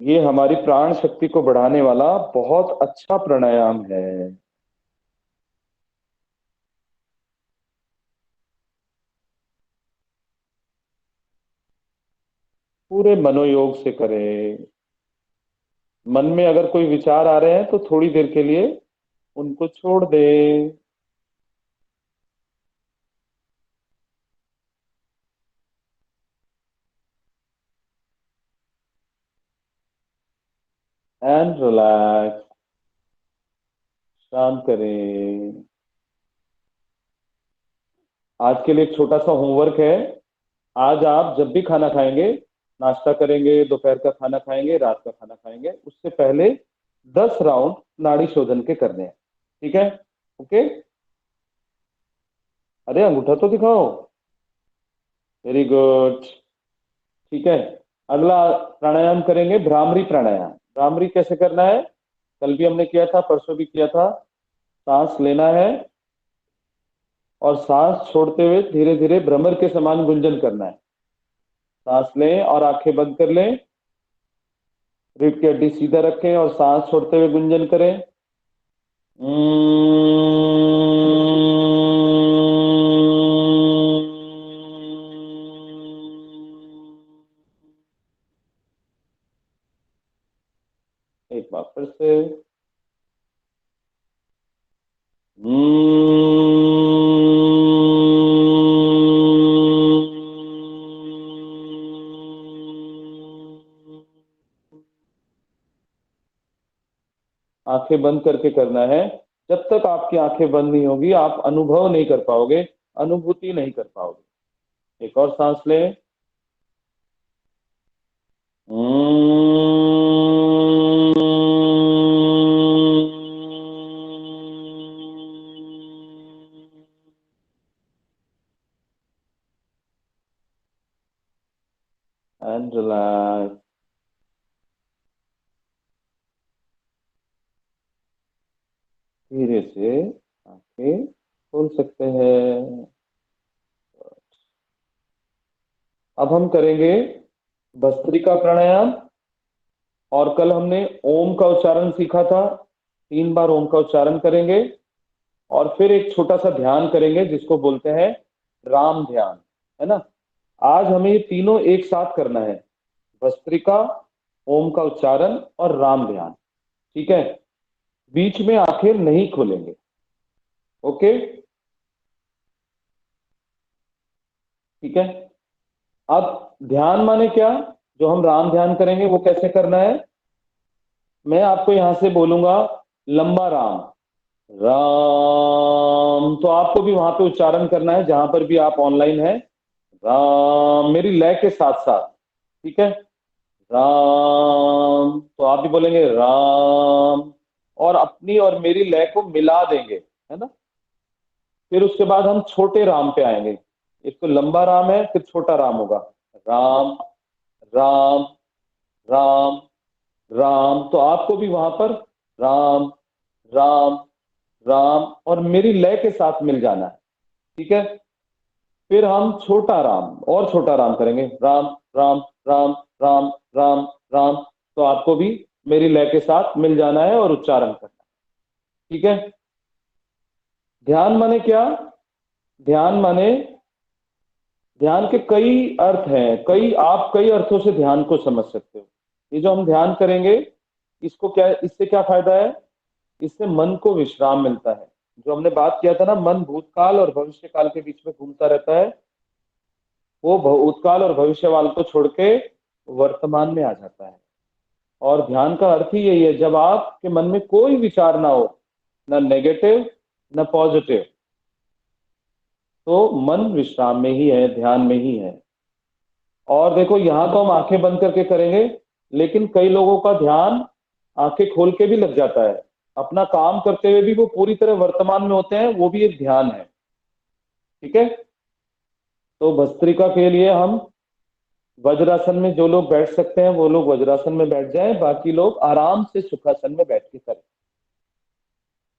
ये हमारी प्राण शक्ति को बढ़ाने वाला बहुत अच्छा प्राणायाम है। पूरे मनोयोग से करें। मन में अगर कोई विचार आ रहे हैं तो थोड़ी देर के लिए उनको छोड़ दें। And relax. शांत करें। आज के लिए एक छोटा सा होमवर्क है। आज आप जब भी खाना खाएंगे, नाश्ता करेंगे, दोपहर का खाना खाएंगे, रात का खाना खाएंगे, उससे पहले 10 राउंड नाड़ी शोधन के करने हैं। ठीक है? ओके। अरे अंगूठा तो दिखाओ। Very good. ठीक है, अगला प्राणायाम करेंगे भ्रामरी प्राणायाम। भ्रामरी कैसे करना है, कल भी हमने किया था, परसों भी किया था। सांस लेना है और सांस छोड़ते हुए धीरे धीरे भ्रमर के समान गुंजन करना है। सांस लें और आंखें बंद कर लें, रीढ़ की हड्डी सीधा रखें और सांस छोड़ते हुए गुंजन करें। एक बार फिर से। आंखें बंद करके करना है। जब तक आपकी आंखें बंद नहीं होगी आप अनुभव नहीं कर पाओगे, अनुभूति नहीं कर पाओगे। एक और सांस लें। And relax. धीरे से आंखें खोल सकते हैं। अब हम करेंगे भस्त्रिका प्राणायाम। और कल हमने ओम का उच्चारण सीखा था, 3 बार ओम का उच्चारण करेंगे और फिर एक छोटा सा ध्यान करेंगे जिसको बोलते हैं राम ध्यान, है ना। आज हमें ये तीनों एक साथ करना है, भस्त्रिका, ओम का उच्चारण और राम ध्यान। ठीक है, बीच में आंखें नहीं खोलेंगे। ओके, ठीक है। अब ध्यान माने क्या, जो हम राम ध्यान करेंगे वो कैसे करना है, मैं आपको यहां से बोलूंगा लंबा राम, राम, तो आपको भी वहां पे उच्चारण करना है जहां पर भी आप ऑनलाइन है। राम मेरी लय के साथ साथ, ठीक है। राम, तो आप भी बोलेंगे राम और अपनी और मेरी लय को मिला देंगे, है ना। फिर उसके बाद हम छोटे राम पे आएंगे। एक तो लंबा राम है, फिर छोटा राम होगा। राम, राम, राम, राम, तो आपको भी वहां पर राम, राम, राम और मेरी लय के साथ मिल जाना है, ठीक है। फिर हम छोटा राम और छोटा राम करेंगे, राम, राम, राम, राम, राम, राम, तो आपको भी मेरी लय के साथ मिल जाना है और उच्चारण करना है, ठीक है। ध्यान माने क्या, ध्यान माने, ध्यान के कई अर्थ हैं, कई, आप कई अर्थों से ध्यान को समझ सकते हो। ये जो हम ध्यान करेंगे, इसको क्या, इससे क्या फायदा है, इससे मन को विश्राम मिलता है। जो हमने बात किया था ना, मन भूतकाल और भविष्य काल के बीच में घूमता रहता है, वो भूतकाल और भविष्यकाल को छोड़ के वर्तमान में आ जाता है। और ध्यान का अर्थ ही यही है, जब आपके मन में कोई विचार ना हो, ना नेगेटिव ना पॉजिटिव, तो मन विश्राम में ही है, ध्यान में ही है। और देखो यहां तो हम आंखें बंद करके करेंगे, लेकिन कई लोगों का ध्यान आंखें खोल के भी लग जाता है, अपना काम करते हुए भी वो पूरी तरह वर्तमान में होते हैं, वो भी एक ध्यान है, ठीक है। तो भस्त्रिका के लिए हम वज्रासन में, जो लोग बैठ सकते हैं वो लोग वज्रासन में बैठ जाएं, बाकी लोग आराम से सुखासन में बैठ के करें।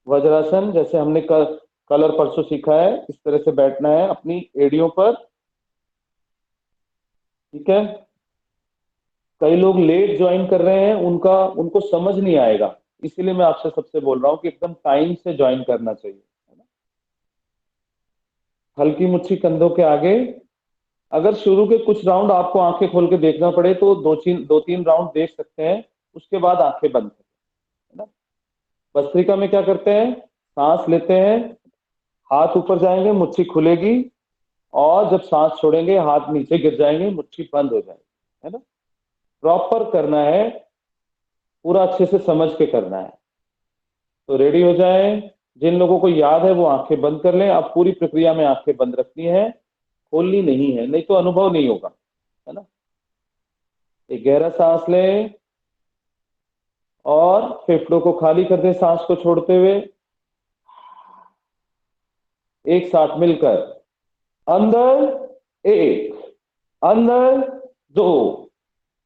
वज्रासन जैसे हमने कल और परसों सीखा है, इस तरह से बैठना है अपनी एड़ियों पर, ठीक है। कई लोग लेट ज्वाइन कर रहे हैं, उनका, उनको समझ नहीं आएगा, इसीलिए मैं आपसे सबसे बोल रहा हूं कि एकदम टाइम से ज्वाइन करना चाहिए, है ना। हल्की मुट्ठी कंधों के आगे। अगर शुरू के कुछ राउंड आपको आंखें खोल के देखना पड़े तो दो तीन राउंड देख सकते हैं, उसके बाद आंखें बंद करें, है ना। भस्त्रिका में क्या करते हैं, सांस लेते हैं, हाथ ऊपर जाएंगे, मुट्ठी खुलेगी, और जब सांस छोड़ेंगे हाथ नीचे गिर जाएंगे, मुट्ठी बंद हो जाएगी, है ना। प्रॉपर करना है, पूरा अच्छे से समझ के करना है। तो रेडी हो जाएं, जिन लोगों को याद है वो आंखें बंद कर लें। अब पूरी प्रक्रिया में आंखें बंद रखनी है, खोलनी नहीं है, नहीं तो अनुभव नहीं होगा, है ना। एक गहरा सांस लें और फेफड़ों को खाली कर दें सांस को छोड़ते हुए, एक साथ मिलकर अंदर 1, अंदर 2,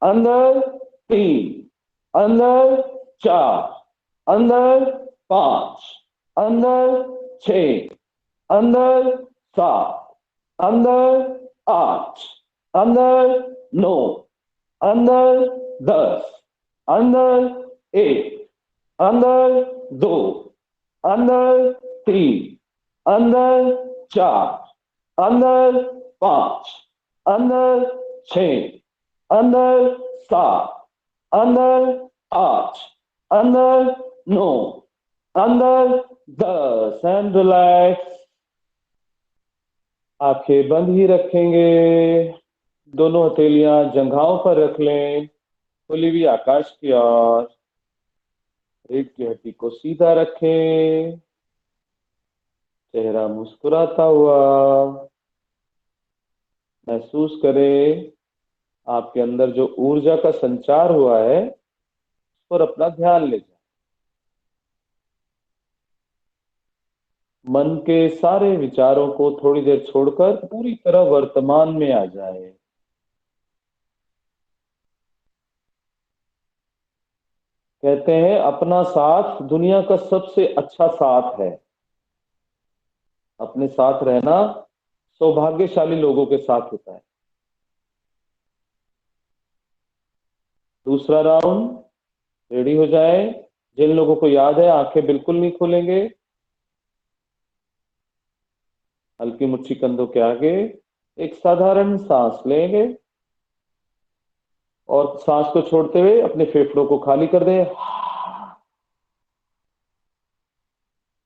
अंदर 3, अंदर 4, अंदर 5, अंदर 6, अंदर 7, अंदर 8, अंदर 9, अंदर 10, अंदर 1, अंदर 2, अंदर 3, अंदर 4, अंदर 5, अंदर 6, अंदर 7, अंदर 8, अंदर 9, अंदर 10 एंड रिलैक्स। आंखें बंद ही रखेंगे, दोनों हथेलियां जंघाओं पर रख लें, खुली हुई आकाश की ओर। रीढ़ की हड्डी को सीधा रखें, चेहरा मुस्कुराता हुआ। महसूस करें आपके अंदर जो ऊर्जा का संचार हुआ है उस पर अपना ध्यान ले जाए। मन के सारे विचारों को थोड़ी देर छोड़कर पूरी तरह वर्तमान में आ जाए। कहते हैं अपना साथ दुनिया का सबसे अच्छा साथ है। अपने साथ रहना सौभाग्यशाली लोगों के साथ होता है। दूसरा राउंड, रेडी हो जाए। जिन लोगों को याद है आंखें बिल्कुल नहीं खोलेंगे, हल्की मुट्ठी कंधों के आगे, एक साधारण सांस लेंगे और सांस को छोड़ते हुए अपने फेफड़ों को खाली कर दें।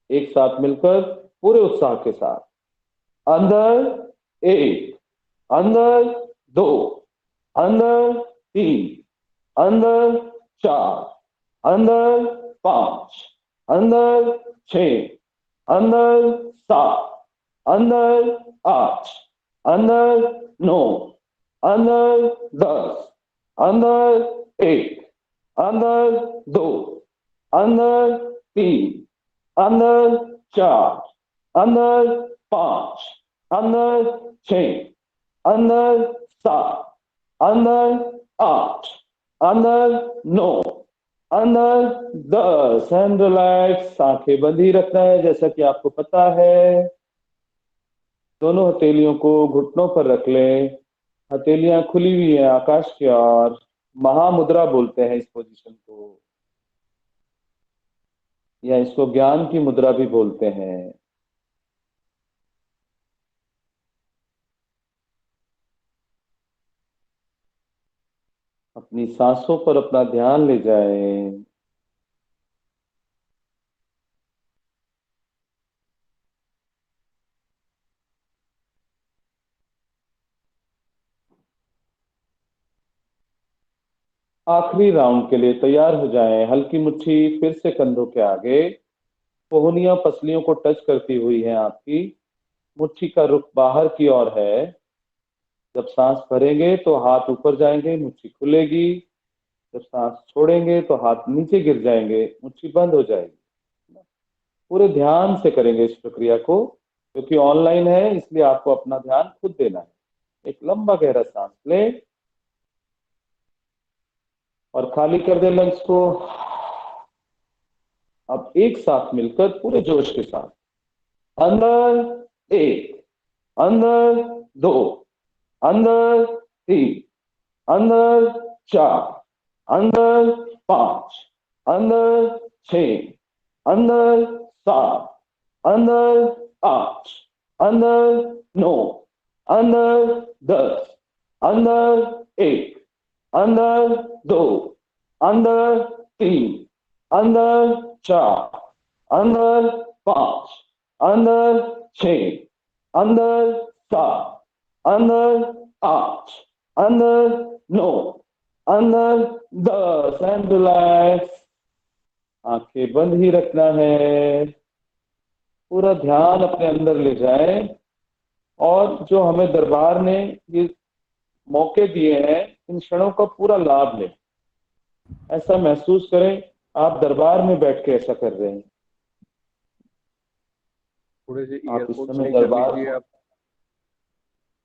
एक साथ मिलकर पूरे उत्साह के साथ, अंदर 1, अंदर 2, अंदर 3, अंदर 4, अंदर 5, अंदर 6, अंदर 7, अंदर 8, अंदर 9, अंदर 10, अंदर 1, अंदर 2, अंदर 3, अंदर 4, अंदर 5, अंदर 6, अंदर 7, अंदर 8, अंदर 9, अंदर 10 एंड रिलैक्स। आंखें बंद ही रखना है जैसा कि आपको पता है। दोनों हथेलियों को घुटनों पर रख लें, हथेलियां खुली हुई है आकाश की ओर। महामुद्रा बोलते हैं इस पोजीशन को, या इसको ज्ञान की मुद्रा भी बोलते हैं। अपनी सांसों पर अपना ध्यान ले जाएं। आखिरी राउंड के लिए तैयार हो जाएं। हल्की मुट्ठी फिर से कंधों के आगे, कोहनियां पसलियों को टच करती हुई है आपकी। मुट्ठी का रुख बाहर की ओर है। जब सांस भरेंगे तो हाथ ऊपर जाएंगे, मुट्ठी खुलेगी। जब सांस छोड़ेंगे तो हाथ नीचे गिर जाएंगे, मुट्ठी बंद हो जाएगी। पूरे ध्यान से करेंगे इस प्रक्रिया को, क्योंकि ऑनलाइन है इसलिए आपको अपना ध्यान खुद देना है। एक लंबा गहरा सांस लें और खाली कर दें लंग्स को। अब एक साथ मिलकर पूरे जोश के साथ, अंदर 1, अंदर 2, अंदर 3, अंदर 4, अंदर 5, अंदर 6, अंदर 7, अंदर 8, अंदर 9, अंदर 10, अंदर 1, अंदर 2, अंदर 3, अंदर 4, अंदर 5, अंदर 6, अंदर 7, अंदर 8, अंदर 9, अंदर 10 एंड रिलैक्स। आंखें बंद ही रखना है। पूरा ध्यान अपने अंदर ले जाएं और जो हमें दरबार ने ये मौके दिए हैं इन क्षणों का पूरा लाभ लें। ऐसा महसूस करें आप दरबार में बैठ के ऐसा कर रहे हैं। थोड़े से आप इस ईयरफोन समय सही कर दरबार लीजिए आप।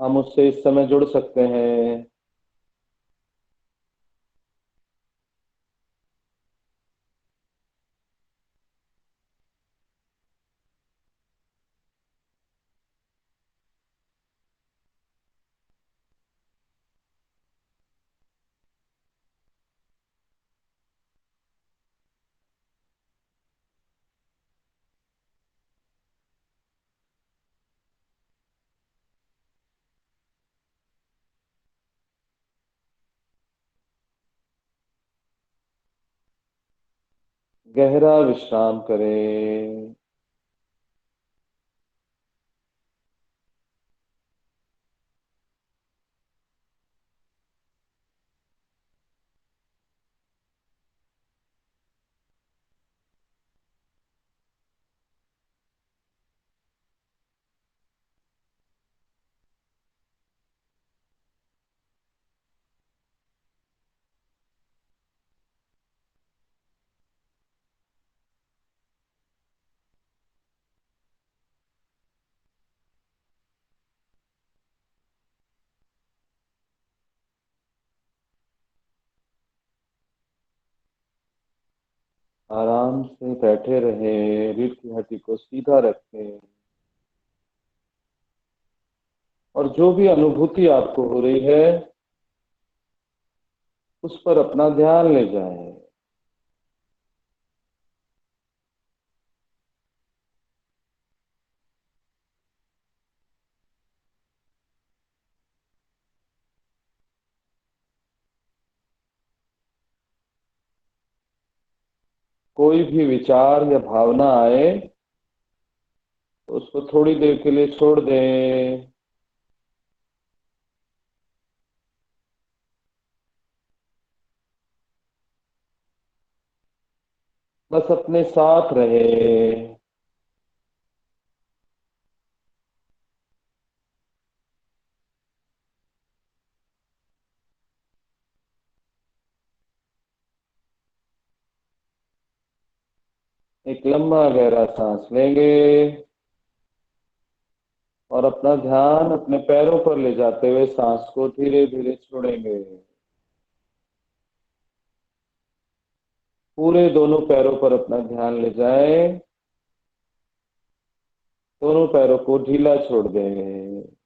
हम उससे इस समय जुड़ सकते हैं। गहरा विश्राम करें। आराम से बैठे रहे, रीढ़ की हड्डी को सीधा रखें और जो भी अनुभूति आपको हो रही है उस पर अपना ध्यान ले जाएं। कोई भी विचार या भावना आए तो उसको थोड़ी देर के लिए छोड़ दें। बस अपने साथ रहे। एक लंबा गहरा सांस लेंगे और अपना ध्यान अपने पैरों पर ले जाते हुए सांस को धीरे धीरे छोड़ेंगे। पूरे दोनों पैरों पर अपना ध्यान ले जाएं। दोनों पैरों को ढीला छोड़ दें।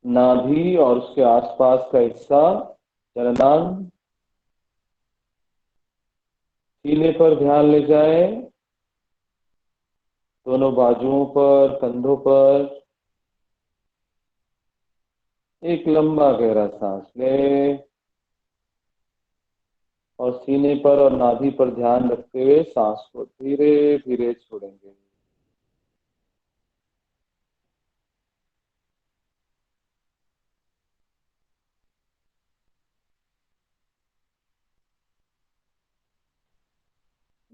नाभि और उसके आसपास का हिस्सा, जननांग, सीने पर ध्यान ले जाएं। दोनों बाजुओं पर, कंधों पर एक लंबा गहरा सांस लें और सीने पर और नाभि पर ध्यान रखते हुए सांस को धीरे धीरे छोड़ेंगे।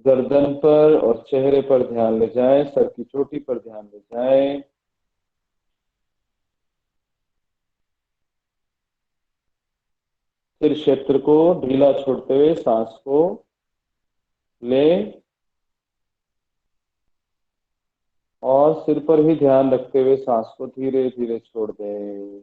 गर्दन पर और चेहरे पर ध्यान ले जाएं, सर की चोटी पर ध्यान ले जाएं। सिर क्षेत्र को ढीला छोड़ते हुए सांस को लें और सिर पर ही ध्यान रखते हुए सांस को धीरे धीरे छोड़ दें।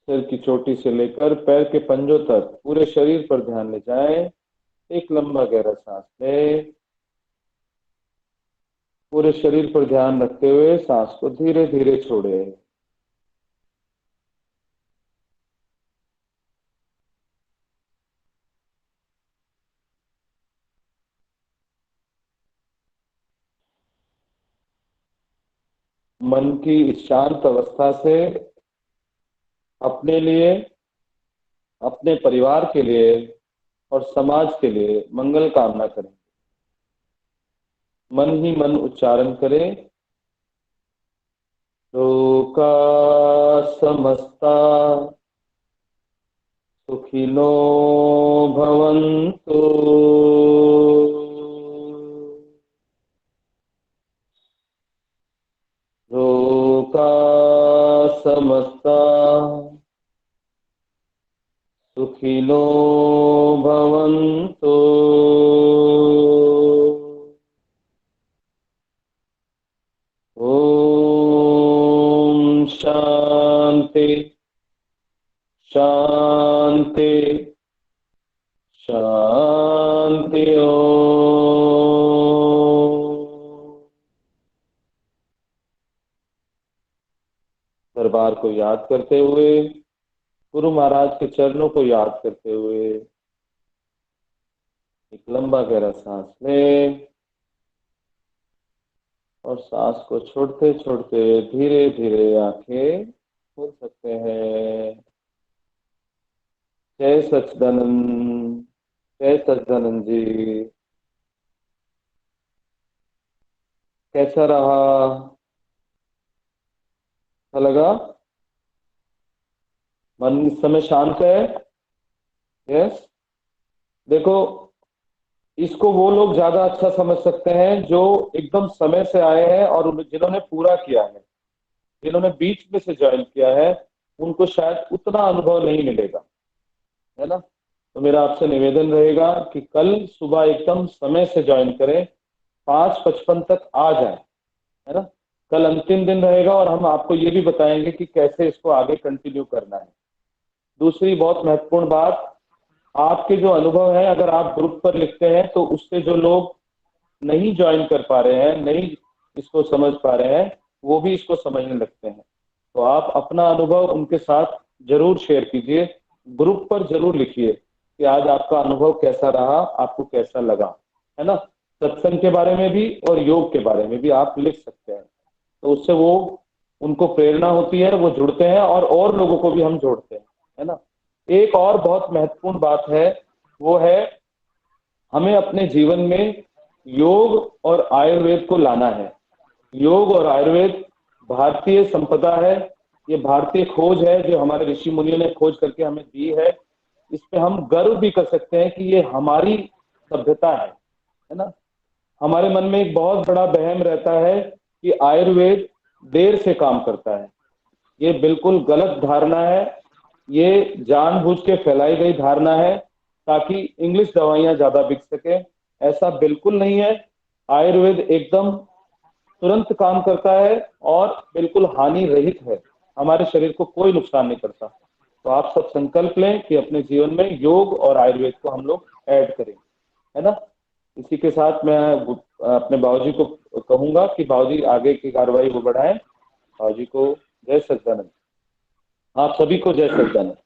सिर की चोटी से लेकर पैर के पंजों तक पूरे शरीर पर ध्यान ले जाएं। एक लंबा गहरा सांस लें। पूरे शरीर पर ध्यान रखते हुए सांस को धीरे धीरे छोड़ें। मन की इस शांत अवस्था से अपने लिए, अपने परिवार के लिए और समाज के लिए मंगल कामना करें। मन ही मन उच्चारण करें, लोका समस्ता सुखिनो भवन्तु। लोका समस्ता सुखिनो भवन्तु। ओम शांति शांति शांति। दरबार को याद करते हुए, गुरु महाराज के चरणों को याद करते हुए एक लंबा गहरा सांस लें और सांस को छोड़ते छोड़ते धीरे धीरे आंखें खोल सकते हैं। जय सच्चिदानंद, जय सच्चिदानंद जी। कैसा रहा? अच्छा लगा? मन इस समय शांत है? यस। देखो, इसको वो लोग ज्यादा अच्छा समझ सकते हैं जो एकदम समय से आए हैं और जिन्होंने पूरा किया है। जिन्होंने बीच में से ज्वाइन किया है उनको शायद उतना अनुभव नहीं मिलेगा, है ना। तो मेरा आपसे निवेदन रहेगा कि कल सुबह एकदम समय से ज्वाइन करें, 5:55 तक आ जाए, है ना। कल अंतिम दिन रहेगा और हम आपको ये भी बताएंगे कि कैसे इसको आगे कंटिन्यू करना है। दूसरी बहुत महत्वपूर्ण बात, आपके जो अनुभव है अगर आप ग्रुप पर लिखते हैं तो उससे जो लोग नहीं ज्वाइन कर पा रहे हैं, नहीं इसको समझ पा रहे हैं, वो भी इसको समझने लगते हैं। तो आप अपना अनुभव उनके साथ जरूर शेयर कीजिए, ग्रुप पर जरूर लिखिए कि आज आपका अनुभव कैसा रहा, आपको कैसा लगा, है ना। सत्संग के बारे में भी और योग के बारे में भी आप लिख सकते हैं। तो उससे वो उनको प्रेरणा होती है, वो जुड़ते हैं और लोगों को भी हम जोड़ते हैं, है ना। एक और बहुत महत्वपूर्ण बात है, वो है हमें अपने जीवन में योग और आयुर्वेद को लाना है। योग और आयुर्वेद भारतीय संपदा है, ये भारतीय खोज है जो हमारे ऋषि मुनियों ने खोज करके हमें दी है। इस पे हम गर्व भी कर सकते हैं कि ये हमारी सभ्यता है ना। हमारे मन में एक बहुत बड़ा वहम रहता है कि आयुर्वेद देर से काम करता है। ये बिल्कुल गलत धारणा है, ये जानबूझ के फैलाई गई धारणा है ताकि इंग्लिश दवाइयां ज्यादा बिक सके। ऐसा बिल्कुल नहीं है। आयुर्वेद एकदम तुरंत काम करता है और बिल्कुल हानि रहित है, हमारे शरीर को कोई नुकसान नहीं करता। तो आप सब संकल्प लें कि अपने जीवन में योग और आयुर्वेद को हम लोग ऐड करें, है ना। इसी के साथ मैं अपने बाबूजी को कहूंगा कि बाबूजी आगे की कार्रवाई वो बढ़ाएं। बाबूजी को जय सच्चिदानंद। आप सभी को जय सच्चिदानंद।